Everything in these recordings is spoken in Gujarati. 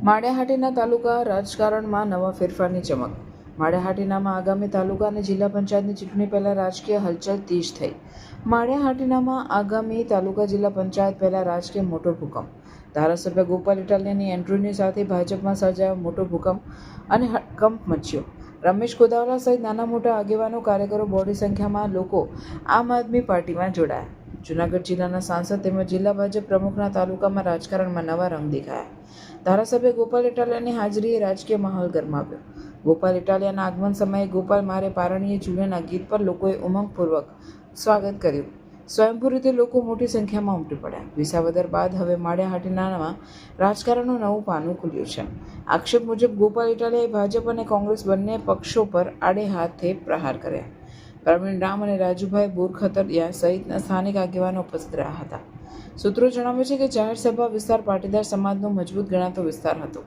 માળિયાહાટીના તાલુકા રાજકારણમાં નવા ફેરફારની ચમક. માળિયાહાટીનામાં આગામી તાલુકા અને જિલ્લા પંચાયતની ચૂંટણી પહેલાં રાજકીય હલચલ તેજ થઈ. માળિયાહાટીનામાં આગામી તાલુકા જિલ્લા પંચાયત પહેલાં રાજકીય મોટો ભૂકંપ. ધારાસભ્ય ગોપાલ ઇટાલિયાની એન્ટ્રીની સાથે ભાજપમાં સર્જાયો મોટો ભૂકંપ અને હડકંપ મચ્યો. રમેશ ગોદાવલા સહિત નાના મોટા આગેવાનો, કાર્યકરો, બોડી સંખ્યામાં લોકો આમ આદમી પાર્ટીમાં જોડાયા. જૂનાગઢ જિલ્લાના સાંસદ તેમજ જિલ્લા ભાજપ પ્રમુખના તાલુકામાં રાજકારણમાં નવા રંગ દેખાયા. ધારાસભ્ય ગોપાલ ઇટાલિયાની હાજરીએ રાજકીય માહોલ ગરમાવ્યો. ગોપાલ ઇટાલિયાના આગમન સમયે ગોપાલ મારે પારણીએ જુલિયાના ગીત પર લોકોએ ઉમંગપૂર્વક સ્વાગત કર્યું. સ્વયંભૂ રીતે લોકો મોટી સંખ્યામાં ઉમટી પડ્યા. વિસાવદર બાદ હવે માળિયાહાટીનામાં રાજકારણનું નવું પાનું ખુલ્યું છે. આક્ષેપ મુજબ ગોપાલ ઇટાલિયાએ ભાજપ અને કોંગ્રેસ બંને પક્ષો પર આડે હાથે પ્રહાર કર્યા. પ્રવીણ રામ અને રાજુભાઈ બોરખતરિયા સહિતના સ્થાનિક આગેવાનો ઉપસ્થિત રહ્યા હતા. સૂત્રો જણાવે છે કે જાહેર સભા વિસ્તાર પાટીદાર સમાજનો મજબૂત ગણાતો વિસ્તાર હતો.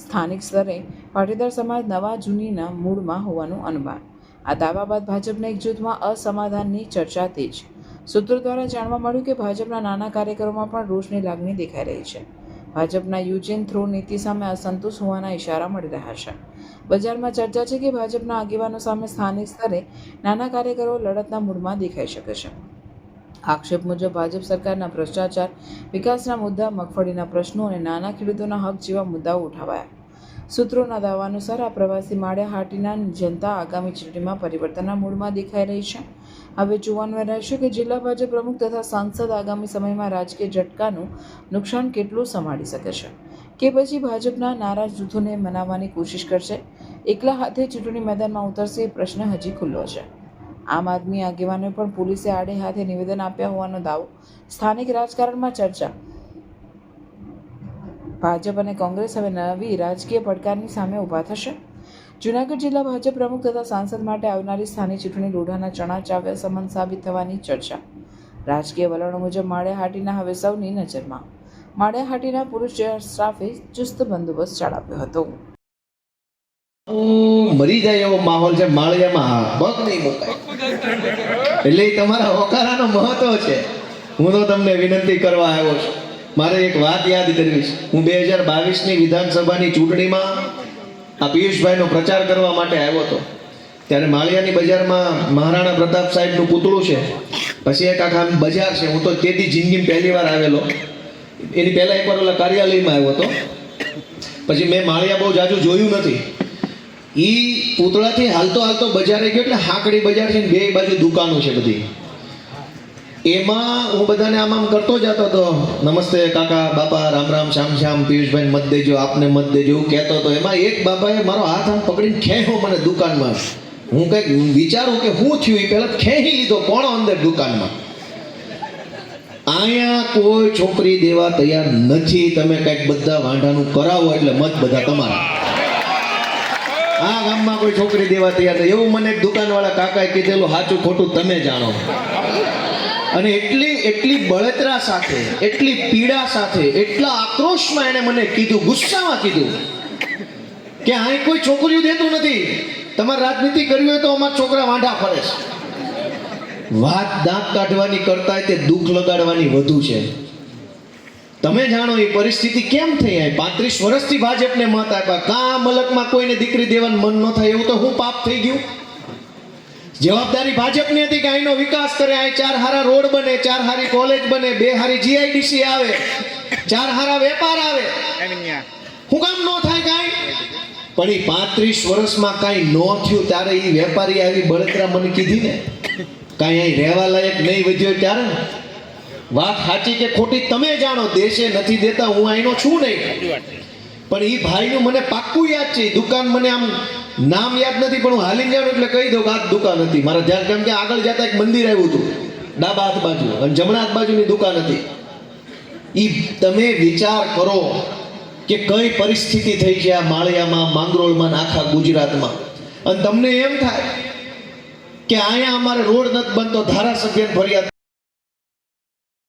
સ્થાનિક સ્તરે પાટીદાર સમાજ નવા જૂનીના મૂળમાં હોવાનું અનુમાન. આ દાવા બાદ ભાજપના એક જૂથમાં અસમાધાનની ચર્ચા તેજ. સૂત્રો દ્વારા જાણવા મળ્યું કે ભાજપના નાના કાર્યકરોમાં પણ રોષની લાગણી દેખાઈ રહી છે. ભાજપના યુઝ એન્ડ થ્રો નીતિ સામે અસંતોષ હોવાના ઇશારા મળી રહ્યા છે. બજારમાં ચર્ચા છે કે ભાજપના આગેવાનો સામે સ્થાનિક સ્તરે નાના કાર્યકરો લડતના મૂડમાં દેખાઈ શકે છે. આક્ષેપ મુજબ ભાજપ સરકારના ભ્રષ્ટાચાર, વિકાસના મુદ્દા, મગફળીના પ્રશ્નો અને નાના ખેડૂતોના હક જેવા મુદ્દાઓ ઉઠાવાયા. સૂત્રોના દાવા અનુસાર આ પ્રવાસી માળિયાહાટીના જનતા આગામી ચૂંટણીમાં પરિવર્તનના મૂડમાં દેખાઈ રહી છે. હવે જોવાનું રહેશે કે જિલ્લા ભાજપ પ્રમુખ તથા સાંસદ આગામી સમયમાં રાજકીય ઝટકાનું નુકસાન કેટલું સંભાળી શકે છે કે પછી ભાજપના નારાજ જૂથોને મનાવવાની કોશિશ કરશે. એકલા હાથે ચૂંટણી મેદાનમાં ઉતરશે એ પ્રશ્ન હજી ખુલ્લો છે. આમ આદમી આગેવાનોએ પણ પોલીસે આડે હાથે નિવેદન આપ્યા હોવાનો દાવો. સ્થાનિક રાજકારણમાં ચર્ચા. ભાજપ અને કોંગ્રેસ હવે નવી રાજકીય પડકારની સામે ઊભા થશે. જૂનાગઢ જિલ્લા ભાજપ પ્રમુખ તથા સાંસદ માટે આવનારી સ્થાનિક ચૂંટણી લોઢાના ચણા ચાવ્યા સમાન સાબિત થવાની ચર્ચા. રાજકીય વલણો મુજબ માળિયાહાટીના હવે સૌની નજરમાં. માળિયાહાટીના પુરુષ સ્ટાફે ચુસ્ત બંદોબસ્ત ચડાવ્યો હતો. મરી જાય એવો માહોલ છે માળિયામાં, પગ નહીં મુકાય. એટલે તમારા હોકારાનો મહત્વ છે. હું તો તમને વિનંતી કરવા આવ્યો છું. મારે એક વાત યાદ કરવી છે. હું 2022ની વિધાનસભાની ચૂંટણીમાં આ પિયુષભાઈનો પ્રચાર કરવા માટે આવ્યો હતો. ત્યારે માળિયાની બજારમાં મહારાણા પ્રતાપ સાહેબનું પૂતળું છે, પછી એક આખા બજાર છે. હું તો તેથી જિંદગીમાં પહેલી વાર આવેલો. એની પહેલા એકવાર ઓલા કાર્યાલયમાં આવ્યો હતો. પછી મેં માળિયા બહુ જાજુ જોયું નથી. ઈ પૂતળાથી હાલતો હાલતો બજારે ગયો, એટલે હાકડી બજાર છે ને બે બાજુ દુકાનો છે બધી. એમાં હું બધાને આમ કરતો જતો હતો, નમસ્તે કાકા, બાપા, રામ રામ, શ્યામ શ્યામ, પિયુષભાઈ મત દેજો, આપને મત દેજો, એવું કહેતો હતો. એમાં એક બાપાએ મારો હાથ આમ પકડીને ખેંચ્યો મને દુકાનમાં. હું કંઈક વિચારું કે શું થયું, એ પહેલાં ખેંચી લીધો કોણો અંદર દુકાનમાં. અહીંયા કોઈ છોકરી દેવા તૈયાર નથી. તમે કંઈક બધા વાંઢાનું કરાવો એટલે મત બધા તમારા. આ ગામમાં કોઈ છોકરી દેવા તૈયાર નથી, એવું મને એક દુકાનવાળા કાકાએ કીધેલું. સાચું ખોટું તમે જાણો. અને એટલી બળતરા સાથે, એટલી પીડા સાથે, એટલા આક્રોશમાં એને મને કીધું, ગુસ્સામાં કીધું કે અહીં કોઈ છોકરીઓ દેતું નથી. તમારે રાજનીતિ કરવી હોય તો અમારા છોકરા વાંઢા ફરે છે. વાત દાંત કાઢવાની કરતા તે દુઃખ લગાડવાની વધુ છે. તમે જાણો એ પરિસ્થિતિ કેમ થઈ. 35 વર્ષથી ભાજપને મત આપ્યા, કા મલકમાં કોઈને દીકરી દેવાનું મન ન થાય, એવું તો હું પાપ થઈ ગયું. જવાબદારી ભાજપની હતી કે અહીંનો વિકાસ કરે, અહીં 4 હારા રોડ બને, 4 હારી કોલેજ બને, 2 હારી જીઆઈડીસી આવે, 4 હારા વેપાર આવે. હું કામ ન થાય કાંઈ? પણ એ 35 વર્ષમાં કાંઈ ન થયું. ત્યારે એ વેપારી આવી બળતરા મને કીધી ને, કાંઈ અહીં રહેવા લાયક નહીં વધ્યો ત્યારે. વાત સાચી કે ખોટી તમે જાણો. દેશે નથી દેતા, હું અહીંનો છું નહીં. પણ એ ભાઈનું મને પાક્કું યાદ છે. દુકાન મને આમ નામ યાદ નથી, પણ હું હાલીને જાઉં એટલે કહી દઉં કે આ દુકાન હતી. મારા ધ્યાન, કેમ કે આગળ જતા એક મંદિર આવ્યું હતું ડાબા હાથ બાજુ, અને જમણા હાથ બાજુની દુકાન હતી. એ તમે વિચાર કરો કે કઈ પરિસ્થિતિ થઈ છે આ માળિયામાં, માંગરોળમાં, આખા ગુજરાતમાં. અને તમને એમ થાય કે અહીંયા અમારે રોડ નથી બનતો, ધારાસભ્યને ફરિયાદ